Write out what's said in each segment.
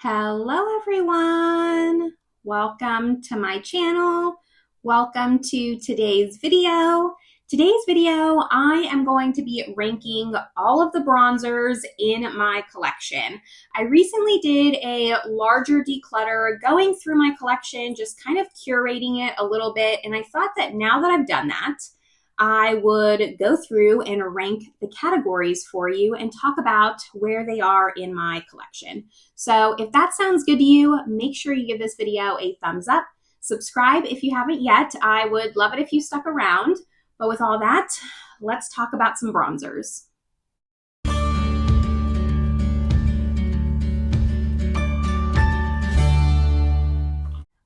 Hello everyone! Welcome to my channel. Welcome to today's video. Today's video, I am going to be ranking all of the bronzers in my collection. I recently did a larger declutter, going through my collection, just kind of curating it a little bit, and I thought that now that I've done that, I would go through and rank the categories for you and talk about where they are in my collection. So if that sounds good to you, make sure you give this video a thumbs up. Subscribe if you haven't yet. I would love it if you stuck around. But with all that, let's talk about some bronzers.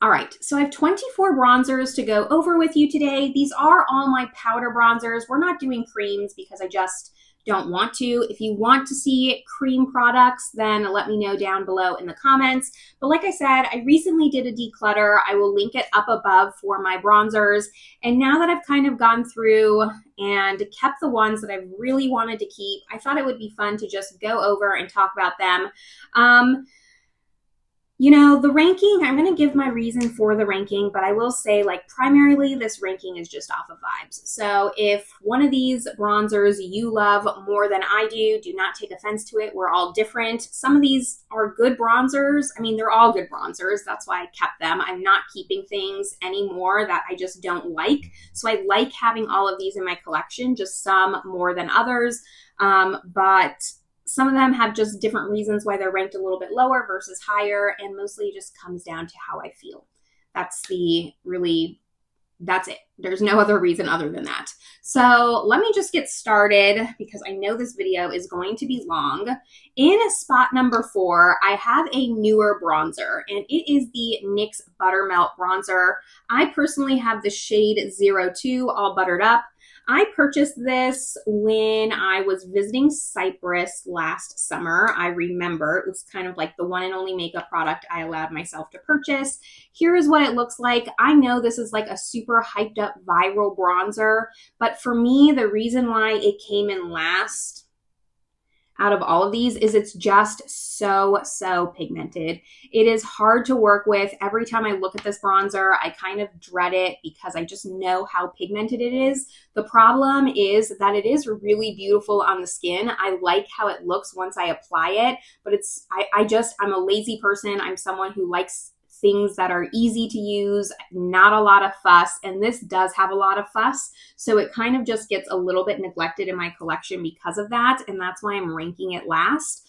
All right, so I have 24 bronzers to go over with you today. These are all my powder bronzers. We're not doing creams because I just don't want to. If you want to see cream products, then let me know down below in the comments. But like I said, I recently did a declutter. I will link it up above for my bronzers. And now that I've kind of gone through and kept the ones that I really wanted to keep, I thought it would be fun to just go over and talk about them. You know, the ranking, I'm going to give my reason for the ranking, but I will say, like, primarily this ranking is just off of vibes. So if one of these bronzers you love more than I do, do not take offense to it. We're all different. Some of these are good bronzers. I mean, they're all good bronzers. That's why I kept them. I'm not keeping things anymore that I just don't like. So I like having all of these in my collection, just some more than others. But some of them have just different reasons why they're ranked a little bit lower versus higher, and mostly it just comes down to how I feel. That's it. There's no other reason other than that. So let me just get started because I know this video is going to be long. In spot number 4, I have a newer bronzer, and it is the NYX Buttermelt Bronzer. I personally have the shade 02 all buttered up. I purchased this when I was visiting Cyprus last summer. I remember it was kind of like the one and only makeup product I allowed myself to purchase. Here is what it looks like. I know this is like a super hyped up viral bronzer, but for me, the reason why it came in last out of all of these is it's just so pigmented. It is hard to work with. Every time I look at this bronzer, I kind of dread it because I just know how pigmented it is. The problem is that it is really beautiful on the skin. I like how it looks once I apply it, but I'm a lazy person. I'm someone who likes things that are easy to use, not a lot of fuss, and this does have a lot of fuss, so it kind of just gets a little bit neglected in my collection because of that, and that's why I'm ranking it last.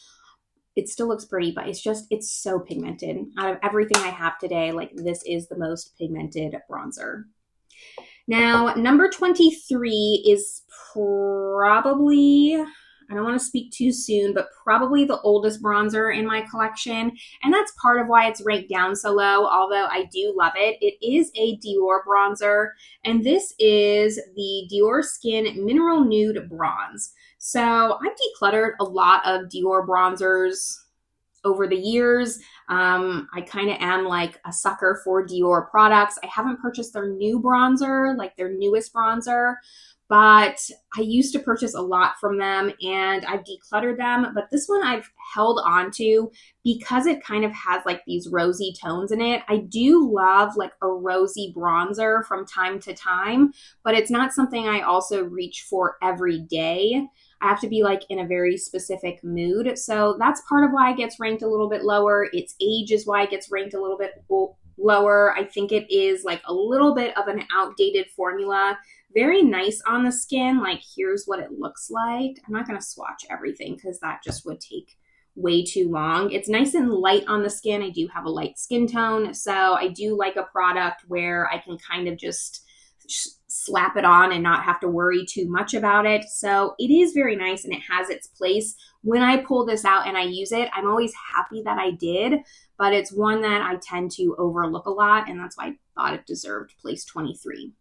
It still looks pretty, but it's so pigmented. Out of everything I have today, like, this is the most pigmented bronzer. Now, number 23 is probably, I don't want to speak too soon, but probably the oldest bronzer in my collection. And that's part of why it's ranked down so low, although I do love it. It is a Dior bronzer, and this is the Dior Skin Mineral Nude Bronze. So I've decluttered a lot of Dior bronzers over the years. I kind of am like a sucker for Dior products. I haven't purchased their new bronzer, like their newest bronzer, but I used to purchase a lot from them and I've decluttered them. But this one I've held on to because it kind of has like these rosy tones in it. I do love like a rosy bronzer from time to time, but it's not something I also reach for every day. I have to be like in a very specific mood. So that's part of why it gets ranked a little bit lower. Its age is why it gets ranked a little bit lower. I think it is like a little bit of an outdated formula. Very nice on the skin. Like, here's what it looks like. I'm not going to swatch everything because that just would take way too long. It's nice and light on the skin. I do have a light skin tone, so I do like a product where I can kind of just slap it on and not have to worry too much about it. So it is very nice and it has its place. When I pull this out and I use it, I'm always happy that I did, but it's one that I tend to overlook a lot, and that's why I thought it deserved place 23.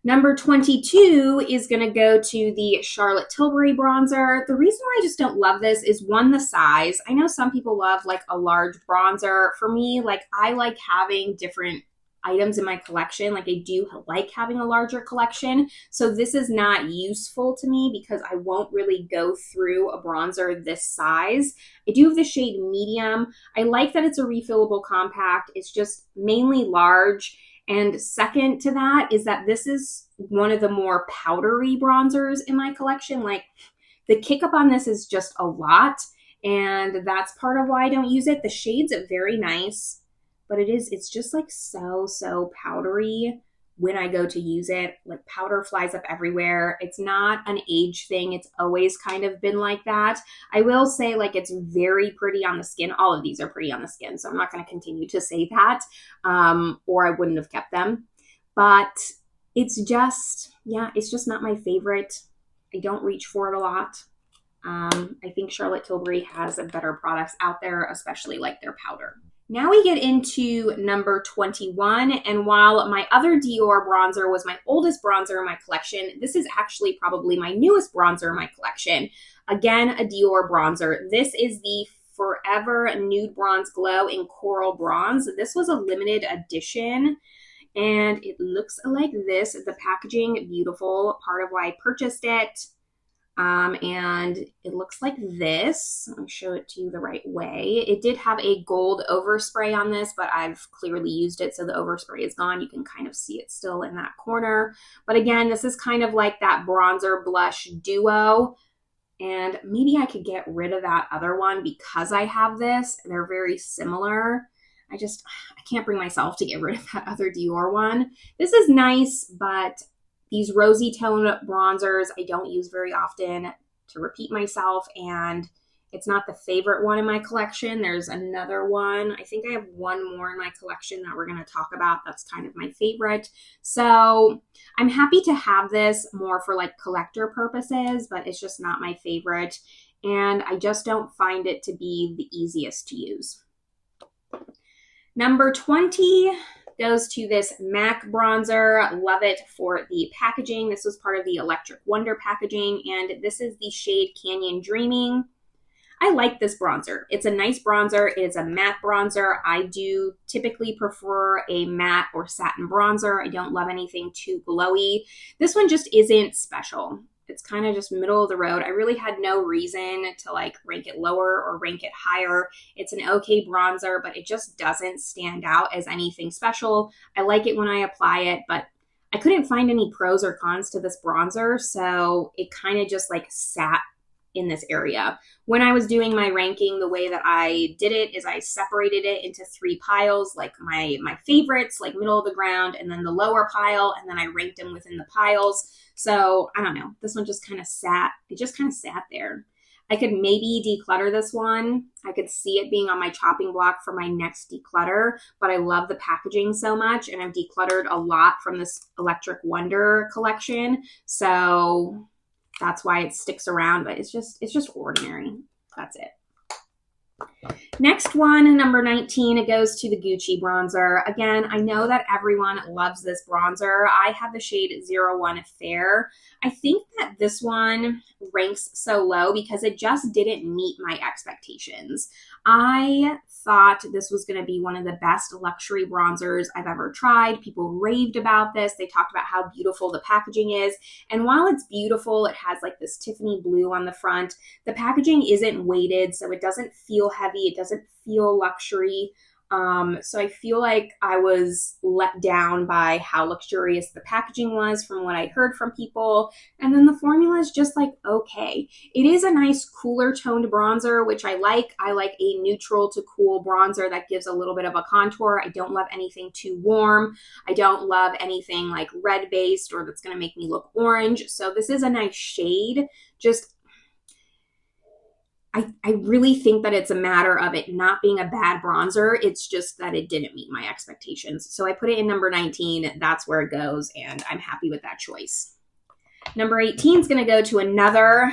Number 22 is going to go to the Charlotte Tilbury bronzer. The reason why I just don't love this is, one, the size. I know some people love like a large bronzer. For me, like, I like having different items in my collection. Like I do like having a larger collection. So this is not useful to me because I won't really go through a bronzer this size. I do have the shade medium. I like that it's a refillable compact. It's just mainly large. And second to that is that this is one of the more powdery bronzers in my collection. Like the kick up on this is just a lot. And that's part of why I don't use it. The shade's very nice, but it's just like so powdery when I go to use it. Like powder flies up everywhere. It's not an age thing. It's always kind of been like that. I will say like it's very pretty on the skin. All of these are pretty on the skin, so I'm not going to continue to say that, or I wouldn't have kept them. But it's just, yeah, it's just not my favorite. I don't reach for it a lot. I think Charlotte Tilbury has better products out there, especially like their powder. Now we get into number 21, and while my other Dior bronzer was my oldest bronzer in my collection, this is actually probably my newest bronzer in my collection. Again, a Dior bronzer. This is the Forever Nude Bronze Glow in Coral Bronze. This was a limited edition, and it looks like this. The packaging, beautiful, part of why I purchased it. And it looks like this. Let me show it to you the right way. It did have a gold overspray on this, but I've clearly used it, so the overspray is gone. You can kind of see it still in that corner. But again, this is kind of like that bronzer blush duo. And maybe I could get rid of that other one because I have this. They're very similar. I can't bring myself to get rid of that other Dior one. This is nice, but these rosy tone bronzers I don't use very often, to repeat myself, and it's not the favorite one in my collection. There's another one. I think I have one more in my collection that we're going to talk about that's kind of my favorite. So I'm happy to have this more for like collector purposes, but it's just not my favorite, and I just don't find it to be the easiest to use. Number 20 goes to this MAC bronzer. Love it for the packaging. This was part of the Electric Wonder packaging, and this is the shade Canyon Dreaming. I like this bronzer. It's a nice bronzer. It is a matte bronzer. I do typically prefer a matte or satin bronzer. I don't love anything too glowy. This one just isn't special. It's kind of just middle of the road. I really had no reason to like rank it lower or rank it higher. It's an okay bronzer, but it just doesn't stand out as anything special. I like it when I apply it, but I couldn't find any pros or cons to this bronzer, so it kind of just like sat in this area. When I was doing my ranking, the way that I did it is I separated it into 3 piles, like my favorites, like middle of the ground, and then the lower pile, and then I ranked them within the piles. So I don't know, this one just kind of sat, it just kind of sat there. I could maybe declutter this one. I could see it being on my chopping block for my next declutter, but I love the packaging so much, and I've decluttered a lot from this Electric Wonder collection. So that's why it sticks around, but it's just ordinary. That's it. Next one, number 19, it goes to the Gucci bronzer. Again, I know that everyone loves this bronzer. I have the shade 01 Fair. I think that this one ranks so low because it just didn't meet my expectations. I thought this was going to be one of the best luxury bronzers I've ever tried. People raved about this. They talked about how beautiful the packaging is. And while it's beautiful, it has like this Tiffany blue on the front. The packaging isn't weighted, so it doesn't feel heavy. It doesn't feel luxury. So I feel like I was let down by how luxurious the packaging was from what I heard from people. And then the formula is just like, okay. It is a nice cooler toned bronzer, which I like. I like a neutral to cool bronzer that gives a little bit of a contour. I don't love anything too warm. I don't love anything like red based or that's going to make me look orange. So this is a nice shade. Just I really think that it's a matter of it not being a bad bronzer. It's just that it didn't meet my expectations. So I put it in number 19. That's where it goes, and I'm happy with that choice. Number 18 is going to go to another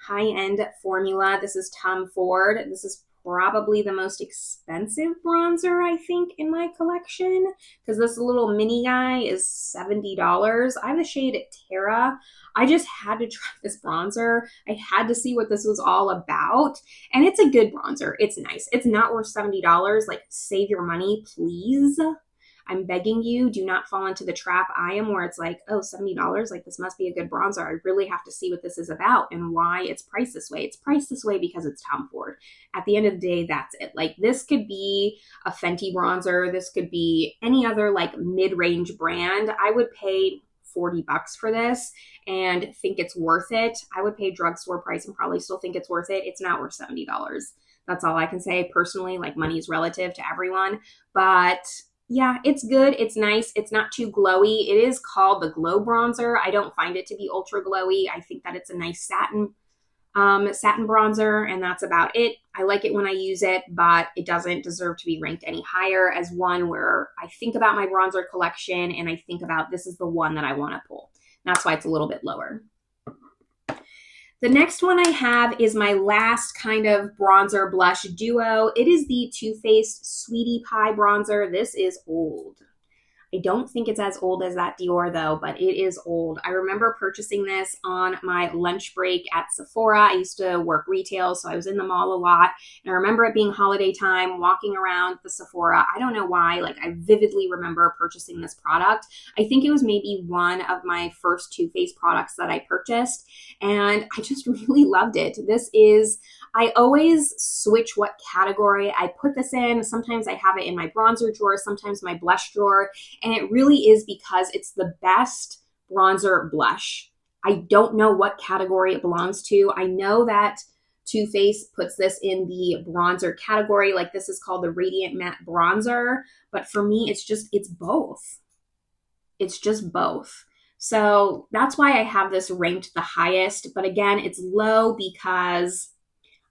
high-end formula. This is Tom Ford. This is probably the most expensive bronzer, I think, in my collection, because this little mini guy is $70. I have the shade Terra. I just had to try this bronzer. I had to see what this was all about, and it's a good bronzer. It's nice. It's not worth $70. Like, save your money, please. I'm begging you, do not fall into the trap I am, where it's like, oh, $70, like this must be a good bronzer. I really have to see what this is about and why it's priced this way. It's priced this way because it's Tom Ford. At the end of the day, that's it. Like this could be a Fenty bronzer. This could be any other like mid-range brand. I would pay $40 for this and think it's worth it. I would pay drugstore price and probably still think it's worth it. It's not worth $70. That's all I can say personally. Like money is relative to everyone, but yeah, it's good. It's nice. It's not too glowy. It is called the Glow Bronzer. I don't find it to be ultra glowy. I think that it's a nice satin bronzer, and that's about it. I like it when I use it, but it doesn't deserve to be ranked any higher as one where I think about my bronzer collection and I think about this is the one that I want to pull. That's why it's a little bit lower. The next one I have is my last kind of bronzer blush duo. It is the Too Faced Sweetie Pie bronzer. This is old. I don't think it's as old as that Dior though, but it is old. I remember purchasing this on my lunch break at Sephora. I used to work retail, so I was in the mall a lot. And I remember it being holiday time, walking around the Sephora. I don't know why, like I vividly remember purchasing this product. I think it was maybe one of my first Too Faced products that I purchased, and I just really loved it. This is, I always switch what category I put this in. Sometimes I have it in my bronzer drawer, sometimes my blush drawer. And it really is because it's the best bronzer blush. I don't know what category it belongs to. I know that Too Faced puts this in the bronzer category. Like this is called the Radiant Matte Bronzer. But for me, it's both. It's just both. So that's why I have this ranked the highest. But again, it's low because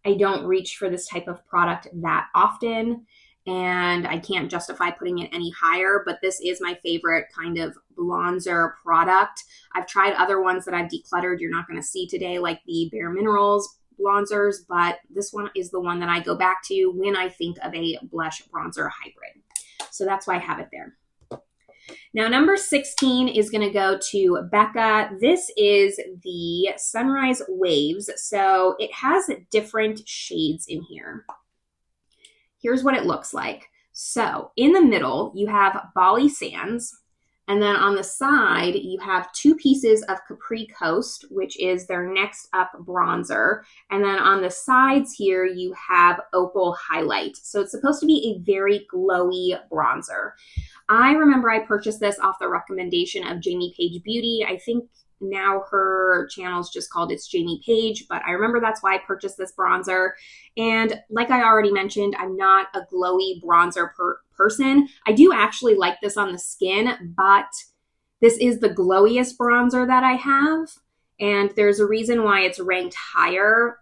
I don't reach for this type of product that often. And I can't justify putting it any higher, but this is my favorite kind of bronzer product. I've tried other ones that I've decluttered you're not going to see today, like the Bare Minerals bronzers, but this one is the one that I go back to when I think of a blush bronzer hybrid. So that's why I have it there. Now, number 16 is going to go to Becca. This is the Sunrise Waves. So it has different shades in here. Here's what it looks like. So in the middle, you have Bali Sands. And then on the side, you have two pieces of Capri Coast, which is their next up bronzer. And then on the sides here, you have Opal Highlight. So it's supposed to be a very glowy bronzer. I remember I purchased this off the recommendation of Jamie Page Beauty. I think now her channel is just called It's Jamie Page, but I remember that's why I purchased this bronzer. And like I already mentioned, I'm not a glowy bronzer person. I do actually like this on the skin, but this is the glowiest bronzer that I have. And there's a reason why it's ranked higher.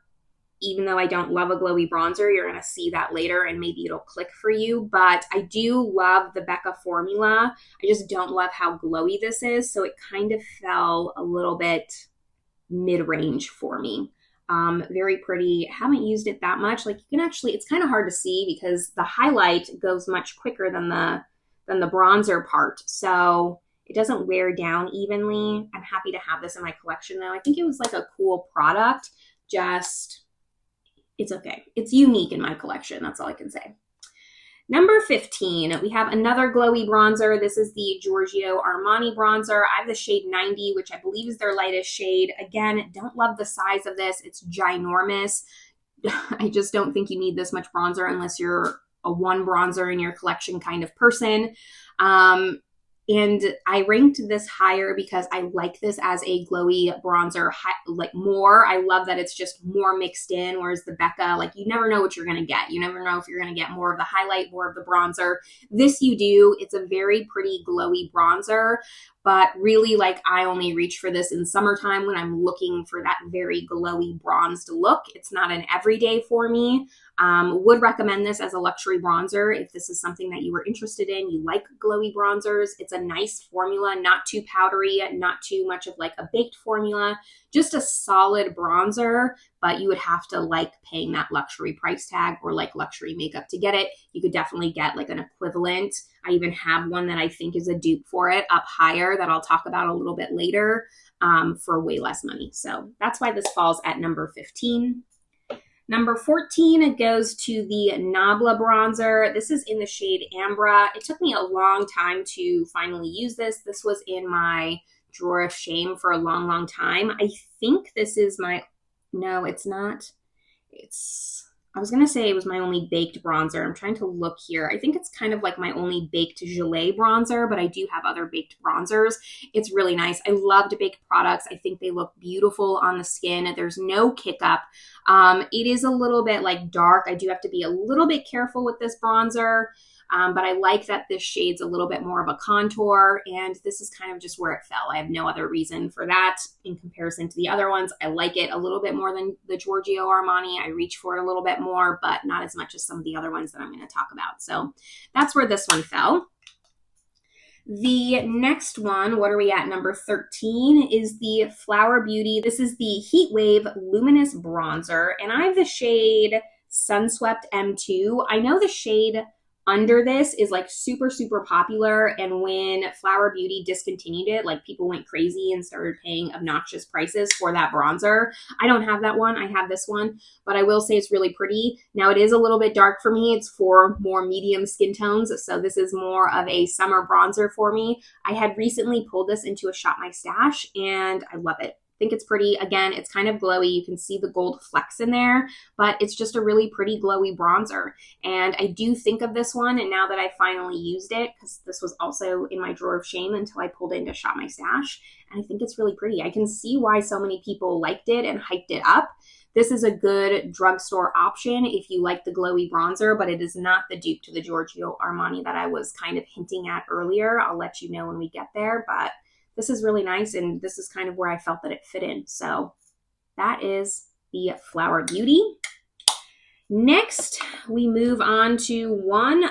Even though I don't love a glowy bronzer, you're going to see that later and maybe it'll click for you. But I do love the Becca formula. I just don't love how glowy this is. So it kind of fell a little bit mid-range for me. Very pretty. Haven't used it that much. Like you can actually, it's kind of hard to see because the highlight goes much quicker than the bronzer part. So it doesn't wear down evenly. I'm happy to have this in my collection though. I think it was like a cool product. Just... it's okay. It's unique in my collection. That's all I can say. Number 15, we have another glowy bronzer. This is the Giorgio Armani bronzer. I have the shade 90, which I believe is their lightest shade. Again, don't love the size of this. It's ginormous. I just don't think you need this much bronzer unless you're a one bronzer in your collection kind of person. And I ranked this higher because I like this as a glowy bronzer like more. I love that it's just more mixed in, whereas the Becca, like you never know what you're going to get. You never know if you're going to get more of the highlight, more of the bronzer. This you do. It's a very pretty glowy bronzer, but really like I only reach for this in summertime when I'm looking for that very glowy bronzed look. It's not an everyday for me. Would recommend this as a luxury bronzer if this is something that you were interested in. You like glowy bronzers. It's a nice formula, not too powdery, not too much of like a baked formula, just a solid bronzer, but you would have to like paying that luxury price tag or like luxury makeup to get it. You could definitely get like an equivalent. I even have one that I think is a dupe for it up higher that I'll talk about a little bit later for way less money. So that's why this falls at number 15. Number 14 goes to the Nabla bronzer. This is in the shade Ambra. It took me a long time to finally use this. This was in my drawer of shame for a long, long time. I think this is my, no, it's not. I was going to say it was my only baked bronzer. I'm trying to look here. I think it's kind of like my only baked gelée bronzer, but I do have other baked bronzers. It's really nice. I loved baked products. I think they look beautiful on the skin. There's no kick up. It is a little bit like dark. I do have to be a little bit careful with this bronzer. But I like that this shade's a little bit more of a contour, and this is kind of just where it fell. I have no other reason for that in comparison to the other ones. I like it a little bit more than the Giorgio Armani. I reach for it a little bit more, but not as much as some of the other ones that I'm going to talk about. So that's where this one fell. The next one, what are we at? Number 13 is the Flower Beauty. This is the Heat Wave Luminous Bronzer, and I have the shade Sunswept M2. I know the shade under this is like super, super popular. And when Flower Beauty discontinued it, like people went crazy and started paying obnoxious prices for that bronzer. I don't have that one. I have this one, but I will say it's really pretty. Now it is a little bit dark for me. It's for more medium skin tones. So this is more of a summer bronzer for me. I had recently pulled this into a Shop My Stash and I love it. Think it's pretty. Again, it's kind of glowy. You can see the gold flecks in there, but it's just a really pretty glowy bronzer. And I do think of this one, and now that I finally used it, because this was also in my drawer of shame until I pulled it into Shop My Stash, and I think it's really pretty. I can see why so many people liked it and hyped it up. This is a good drugstore option if you like the glowy bronzer, but it is not the dupe to the Giorgio Armani that I was kind of hinting at earlier. I'll let you know when we get there, but this is really nice, and this is kind of where I felt that it fit in. So that is the Flower Beauty. Next, we move on to one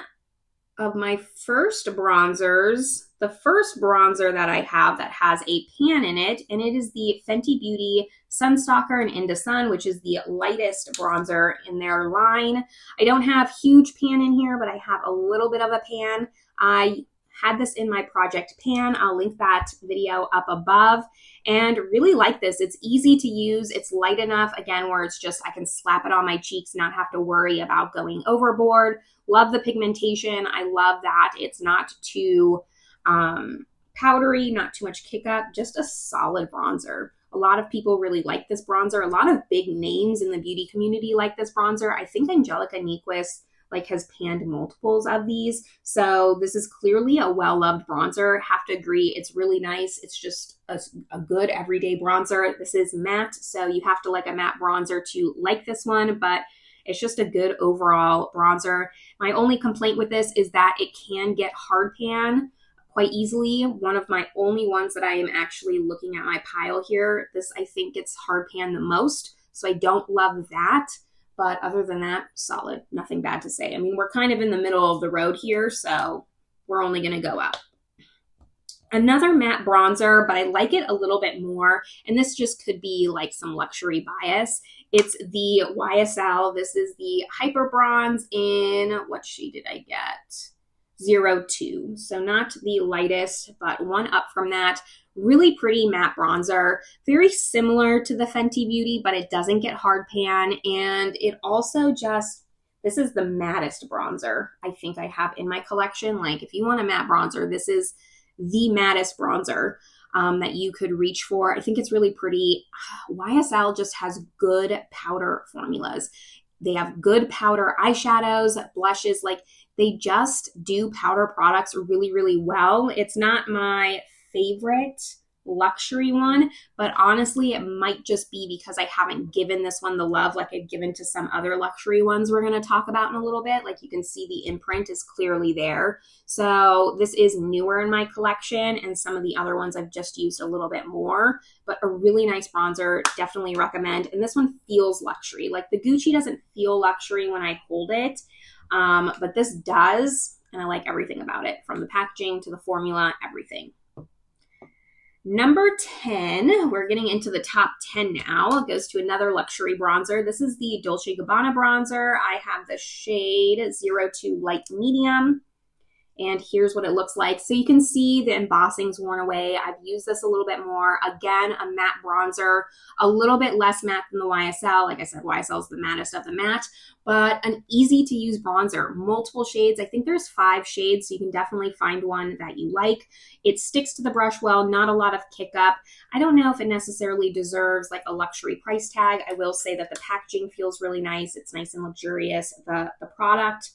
of my first bronzers, the first bronzer that I have that has a pan in it, and it is the Fenty Beauty Sunstalker in Inda Sun, which is the lightest bronzer in their line. I don't have huge pan in here, but I have a little bit of a pan. I had this in my project pan. I'll link that video up above, and really like this. It's easy to use. It's light enough, again, where it's just, I can slap it on my cheeks, not have to worry about going overboard. Love the pigmentation. I love that it's not too powdery, not too much kick up, just a solid bronzer. A lot of people really like this bronzer. A lot of big names in the beauty community like this bronzer. I think Angelica Nyquist has panned multiples of these. So this is clearly a well-loved bronzer. Have to agree, it's really nice. It's just a good everyday bronzer. This is matte, so you have to like a matte bronzer to like this one, but it's just a good overall bronzer. My only complaint with this is that it can get hard pan quite easily. One of my only ones that I am actually looking at my pile here. This, I think it's hard pan the most, so I don't love that. But other than that, solid, nothing bad to say. I mean, we're kind of in the middle of the road here, so we're only going to go up. Another matte bronzer, but I like it a little bit more, and this just could be like some luxury bias. It's the YSL. This is the Hyper Bronze in, what shade did I get? 02. So not the lightest, but one up from that. Really pretty matte bronzer, very similar to the Fenty Beauty, but it doesn't get hard pan. And it also just, this is the mattest bronzer I think I have in my collection. Like if you want a matte bronzer, this is the mattest bronzer that you could reach for. I think it's really pretty. YSL just has good powder formulas. They have good powder eyeshadows, blushes, like they just do powder products really, really well. It's not my favorite luxury one, but honestly, it might just be because I haven't given this one the love like I've given to some other luxury ones we're going to talk about in a little bit. Like you can see the imprint is clearly there. So this is newer in my collection, and some of the other ones I've just used a little bit more, but a really nice bronzer, definitely recommend. And this one feels luxury. Like the Gucci doesn't feel luxury when I hold it, but this does, and I like everything about it, from the packaging to the formula, everything. Number 10, we're getting into the top 10 now. It goes to another luxury bronzer. This is the Dolce Gabbana bronzer. I have the shade 02 Light Medium. And here's what it looks like. So you can see the embossing's worn away. I've used this a little bit more. Again, a matte bronzer, a little bit less matte than the YSL. Like I said, YSL is the mattest of the matte, but an easy to use bronzer. Multiple shades. I think there's 5 shades, so you can definitely find one that you like. It sticks to the brush well, not a lot of kick up. I don't know if it necessarily deserves like a luxury price tag. I will say that the packaging feels really nice. It's nice and luxurious. The product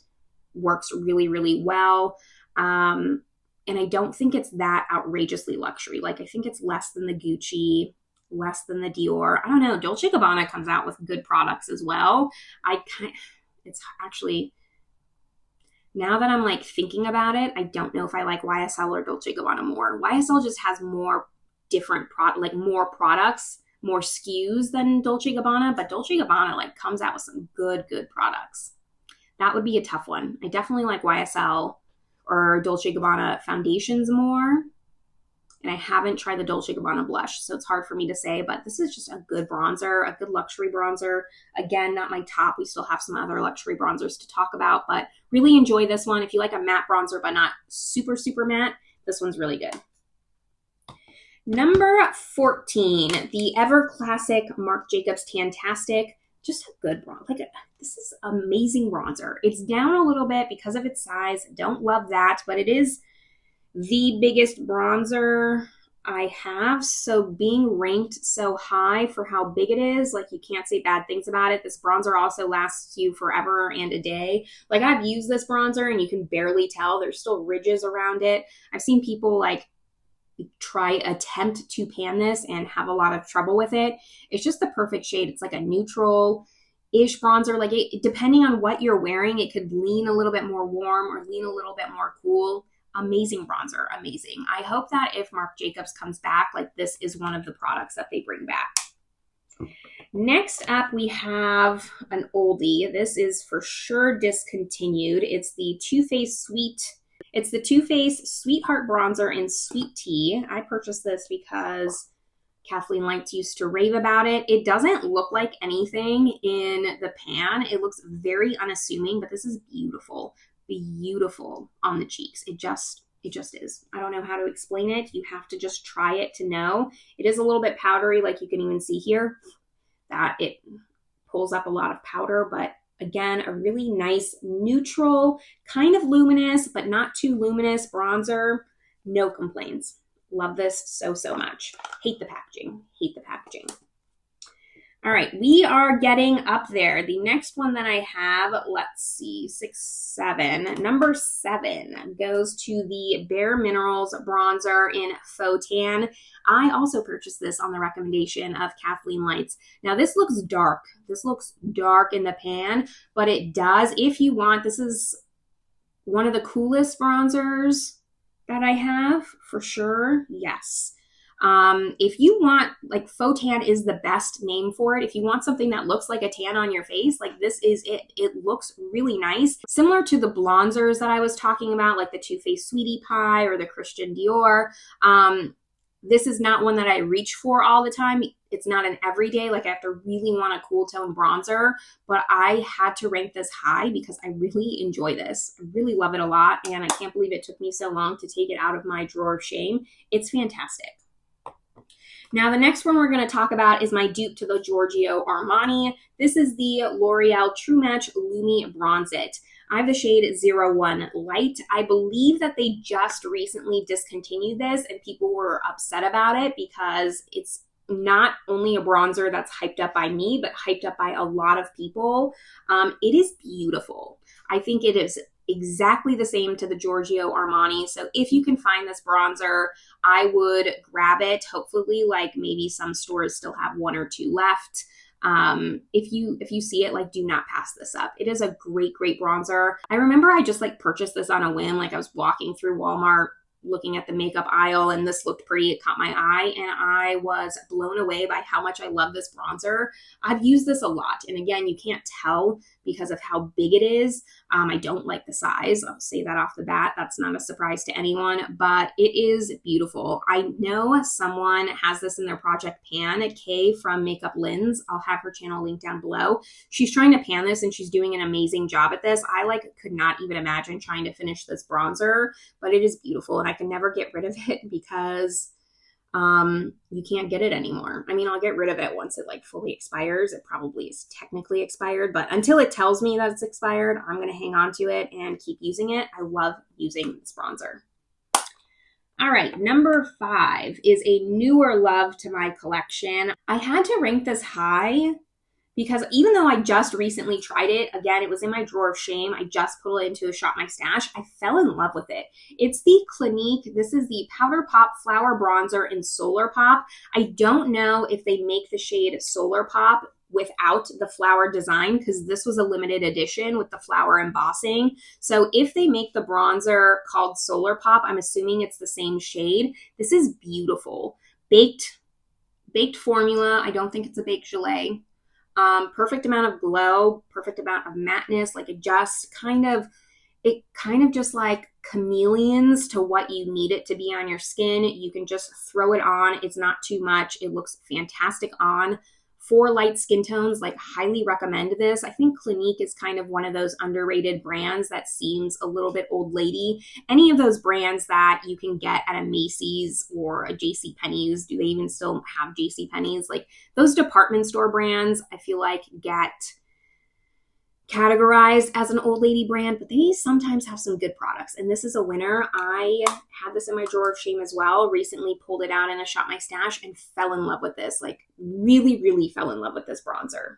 works really, really well. And I don't think it's that outrageously luxury. Like, I think it's less than the Gucci, less than the Dior. I don't know. Dolce Gabbana comes out with good products as well. It's actually, now that I'm like thinking about it, I don't know if I like YSL or Dolce Gabbana more. YSL just has more different more products, more SKUs than Dolce Gabbana, but Dolce Gabbana like comes out with some good products. That would be a tough one. I definitely like YSL or Dolce Gabbana foundations more. And I haven't tried the Dolce Gabbana blush, so it's hard for me to say, but this is just a good bronzer, a good luxury bronzer. Again, not my top. We still have some other luxury bronzers to talk about, but really enjoy this one. If you like a matte bronzer, but not super, super matte, this one's really good. Number 14, the ever classic Marc Jacobs Tantastic. Just a good bronzer. This is amazing bronzer. It's down a little bit because of its size. Don't love that, but it is the biggest bronzer I have. So being ranked so high for how big it is, like, you can't say bad things about it. This bronzer also lasts you forever and a day. Like, I've used this bronzer and you can barely tell. There's still ridges around it. I've seen people like attempt to pan this and have a lot of trouble with it. It's just the perfect shade. It's like a neutral-ish bronzer. Like, depending on what you're wearing, it could lean a little bit more warm or lean a little bit more cool. Amazing bronzer, amazing. I hope that if Marc Jacobs comes back, like, this is one of the products that they bring back. Next up, we have an oldie. This is for sure discontinued. It's the Too Faced Sweetheart Bronzer in Sweet Tea. I purchased this because Kathleen Lights used to rave about it. It doesn't look like anything in the pan. It looks very unassuming, but this is beautiful. Beautiful on the cheeks. It just is. I don't know how to explain it. You have to just try it to know. It is a little bit powdery, like you can even see here that it pulls up a lot of powder, but again, a really nice neutral, kind of luminous, but not too luminous bronzer. No complaints. Love this so much. Hate the packaging. Hate the packaging. All right, we are getting up there. The next one that I have, let's see, 6, 7. Number 7 goes to the Bare Minerals bronzer in Faux Tan. I also purchased this on the recommendation of Kathleen Lights. Now, this looks dark. This looks dark in the pan, but it does, if you want, this is one of the coolest bronzers that I have, for sure. Yes. If you want, like, Faux Tan is the best name for it. If you want something that looks like a tan on your face, like, this is it. It looks really nice. Similar to the bronzers that I was talking about, like the Too Faced Sweetie Pie or the Christian Dior. This is not one that I reach for all the time. It's not an everyday, like, I have to really want a cool tone bronzer, but I had to rank this high because I really enjoy this. I really love it a lot, and I can't believe it took me so long to take it out of my drawer of shame. It's fantastic. Now, the next one we're going to talk about is my dupe to the Giorgio Armani. This is the L'Oreal True Match Lumi Bronze It. I have the shade 01 Light. I believe that they just recently discontinued this, and people were upset about it because it's not only a bronzer that's hyped up by me, but hyped up by a lot of people. It is beautiful. I think it is exactly the same to the Giorgio Armani. So if you can find this bronzer, I would grab it. Hopefully, like, maybe some stores still have 1 or 2 left. If you see it, like, do not pass this up. It is a great bronzer. I remember I just, like, purchased this on a whim. Like, I was walking through Walmart looking at the makeup aisle and this looked pretty. It caught my eye and I was blown away by how much I love this bronzer. I've used this a lot. And again, you can't tell because of how big it is. I don't like the size. I'll say that off the bat. That's not a surprise to anyone, but it is beautiful. I know someone has this in their project pan, Kay from Makeup Lens. I'll have her channel linked down below. She's trying to pan this and she's doing an amazing job at this. I could not even imagine trying to finish this bronzer, but it is beautiful and I can never get rid of it because you can't get it anymore. I mean, I'll get rid of it once it fully expires. It probably is technically expired, but until it tells me that it's expired, I'm going to hang on to it and keep using it. I love using this bronzer. All right, number 5 is a newer love to my collection. I had to rank this high because even though I just recently tried it, again, it was in my drawer of shame. I just put it into a Shop My Stash. I fell in love with it. It's the Clinique. This is the Powder Pop Flower Bronzer in Solar Pop. I don't know if they make the shade Solar Pop without the flower design because this was a limited edition with the flower embossing. So if they make the bronzer called Solar Pop, I'm assuming it's the same shade. This is beautiful. Baked formula. I don't think it's a baked gelée. Perfect amount of glow, perfect amount of matteness. It kind of just chameleons to what you need it to be on your skin. You can just throw it on. It's not too much. It looks fantastic on. For light skin tones, highly recommend this. I think Clinique is kind of one of those underrated brands that seems a little bit old lady. Any of those brands that you can get at a Macy's or a JCPenney's, do they even still have JCPenney's? Those department store brands, I feel get categorized as an old lady brand, but they sometimes have some good products. And this is a winner. I had this in my drawer of shame as well. Recently pulled it out in a Shop My Stash and fell in love with this. Really, really fell in love with this bronzer.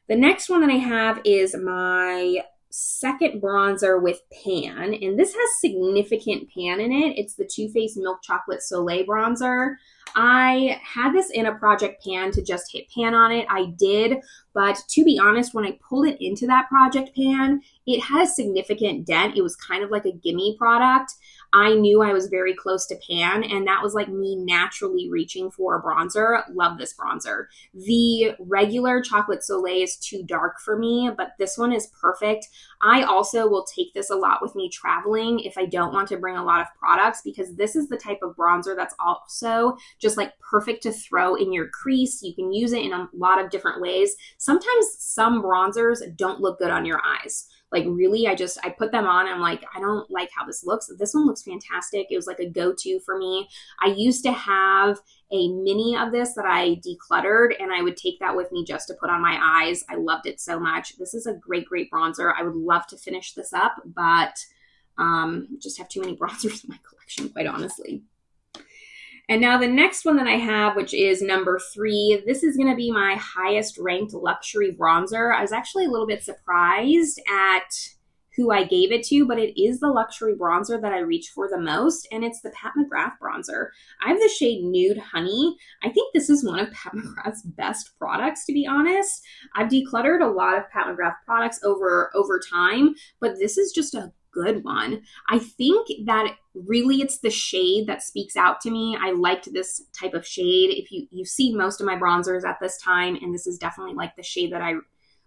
The next one that I have is my second bronzer with pan. And this has significant pan in it. It's the Too Faced Milk Chocolate Soleil bronzer. I had this in a project pan to just hit pan on it. I did, but to be honest, when I pulled it into that project pan, it had a significant dent. It was kind of like a gimme product. I knew I was very close to pan, and that was me naturally reaching for a bronzer. Love this bronzer. The regular Chocolate Soleil is too dark for me, but this one is perfect. I also will take this a lot with me traveling if I don't want to bring a lot of products, because this is the type of bronzer that's also just perfect to throw in your crease. You can use it in a lot of different ways. Sometimes some bronzers don't look good on your eyes. Really, I put them on and I'm I don't like how this looks. This one looks fantastic. It was a go-to for me. I used to have a mini of this that I decluttered and I would take that with me just to put on my eyes. I loved it so much. This is a great, great bronzer. I would love to finish this up, but just have too many bronzers in my collection, quite honestly. And now the next one that I have, which is number 3, this is going to be my highest ranked luxury bronzer. I was actually a little bit surprised at who I gave it to, but it is the luxury bronzer that I reach for the most, and it's the Pat McGrath bronzer. I have the shade Nude Honey. I think this is one of Pat McGrath's best products, to be honest. I've decluttered a lot of Pat McGrath products over time, but this is just a good one. I think that really it's the shade that speaks out to me. I liked this type of shade. If you've seen most of my bronzers at this time, and this is definitely the shade that I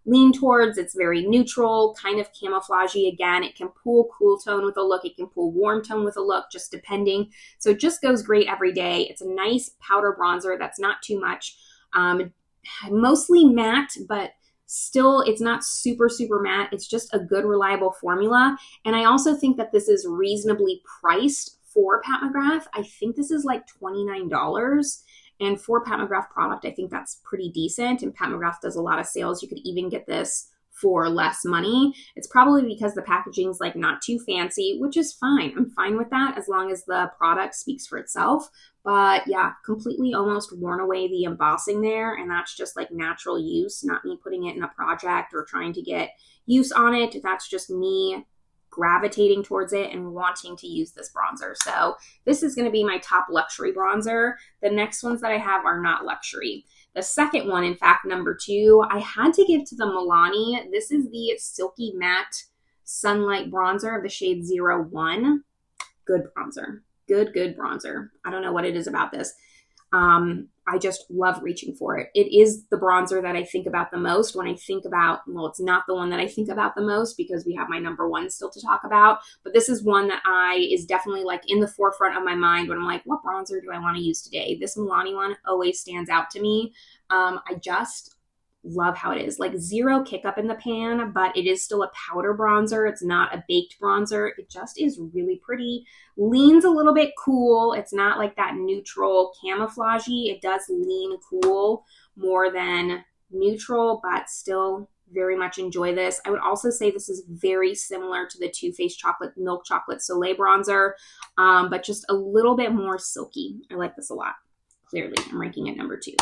lean towards. It's very neutral, kind of camouflagey. Again, it can pull cool tone with a look. It can pull warm tone with a look, just depending. So it just goes great every day. It's a nice powder bronzer that's not too much. Mostly matte, but still, it's not super, super matte. It's just a good, reliable formula. And I also think that this is reasonably priced for Pat McGrath. I think this is $29. And for Pat McGrath product, I think that's pretty decent. And Pat McGrath does a lot of sales. You could even get this for less money. It's probably because the packaging's not too fancy, which is fine. I'm fine with that as long as the product speaks for itself. But yeah, completely almost worn away the embossing there. And that's just natural use, not me putting it in a project or trying to get use on it. That's just me gravitating towards it and wanting to use this bronzer. So this is going to be my top luxury bronzer. The next ones that I have are not luxury. The second one, in fact, number 2, I had to give to the Milani. This is the Silky Matte Sunlight Bronzer of the shade 01. good bronzer. Good bronzer. I don't know what it is about this. I just love reaching for it. It is the bronzer that I think about the most when I think about, well, it's not the one that I think about the most because we have my number one still to talk about, but this is one that is definitely like in the forefront of my mind when I'm like, what bronzer do I want to use today? This Milani one always stands out to me. I just love how it is. Like zero kick up in the pan, but it is still a powder bronzer. It's not a baked bronzer. It just is really pretty. Leans a little bit cool. It's not like that neutral camouflagey. It does lean cool more than neutral, but still very much enjoy this. I would also say this is very similar to the Too Faced Milk Chocolate Soleil bronzer, but just a little bit more silky. I like this a lot. Clearly, I'm ranking it number 2.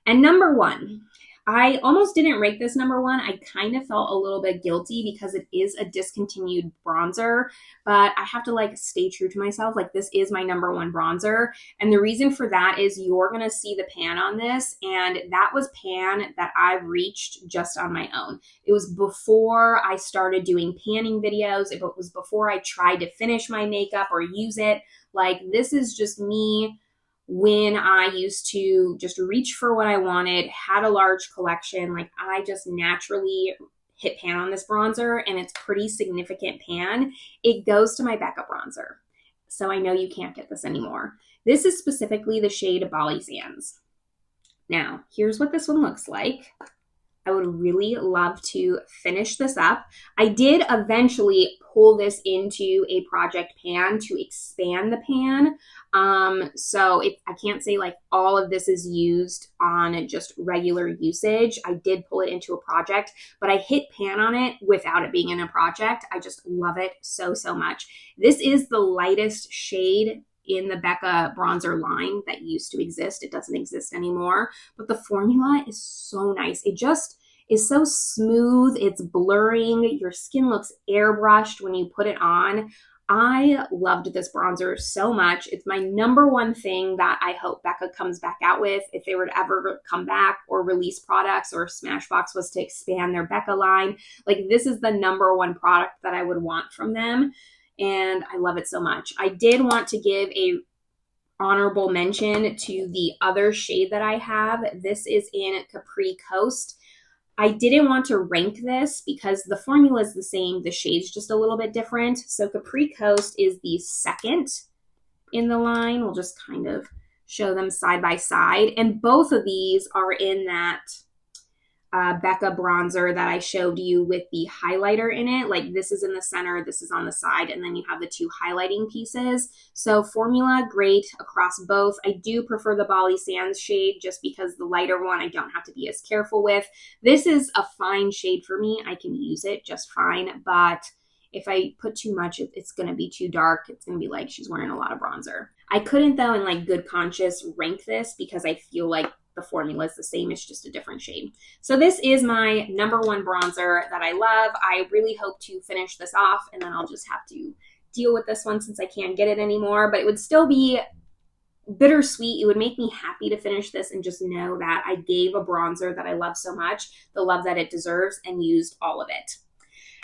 And number 1. I almost didn't rate this number 1. I kind of felt a little bit guilty because it is a discontinued bronzer, but I have to like stay true to myself. Like this is my number 1 bronzer. And the reason for that is you're going to see the pan on this. And that was pan that I reached just on my own. It was before I started doing panning videos. It was before I tried to finish my makeup or use it. Like this is just me when I used to just reach for what I wanted, had a large collection. Like I just naturally hit pan on this bronzer and it's pretty significant pan. It goes to my Becca bronzer. So I know you can't get this anymore. This is specifically the shade Bali Sands. Now, here's what this one looks like. I would really love to finish this up. I did eventually pull this into a project pan to expand the pan. So I can't say like all of this is used on just regular usage. I did pull it into a project, but I hit pan on it without it being in a project. I just love it so much. This is the lightest shade in the Becca bronzer line that used to exist. It doesn't exist anymore, but the formula is so nice. It just is so smooth. It's blurring. Your skin looks airbrushed when you put it on. I loved this bronzer so much. It's my number 1 thing that I hope Becca comes back out with. If they were to ever come back or release products, or Smashbox was to expand their Becca line, like this is the number 1 product that I would want from them. And I love it so much. I did want to give a honorable mention to the other shade that I have. This is in Capri Coast. I didn't want to rank this because the formula is the same. The shade's just a little bit different. So Capri Coast is the second in the line. We'll just kind of show them side by side. And both of these are in that Becca bronzer that I showed you with the highlighter in it. Like this is in the center, this is on the side, and then you have the 2 highlighting pieces. So formula, great across both. I do prefer the Bali Sands shade just because the lighter one I don't have to be as careful with. This is a fine shade for me. I can use it just fine, but if I put too much, it's going to be too dark. It's going to be like she's wearing a lot of bronzer. I couldn't though in like good conscience rank this because I feel like the formula is the same, it's just a different shade. So this is my number 1 bronzer that I love. I really hope to finish this off and then I'll just have to deal with this one since I can't get it anymore, but it would still be bittersweet. It would make me happy to finish this and just know that I gave a bronzer that I love so much, the love that it deserves, and used all of it.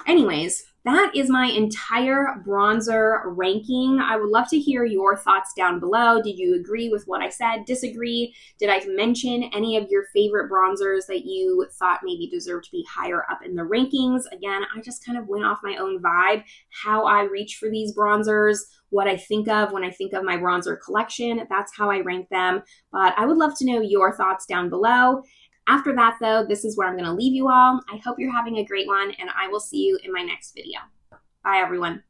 Anyways, that is my entire bronzer ranking. I would love to hear your thoughts down below. Did you agree with what I said? Disagree? Did I mention any of your favorite bronzers that you thought maybe deserved to be higher up in the rankings? Again, I just kind of went off my own vibe, how I reach for these bronzers, what I think of when I think of my bronzer collection. That's how I rank them. But I would love to know your thoughts down below. After that, though, this is where I'm going to leave you all. I hope you're having a great one, and I will see you in my next video. Bye, everyone.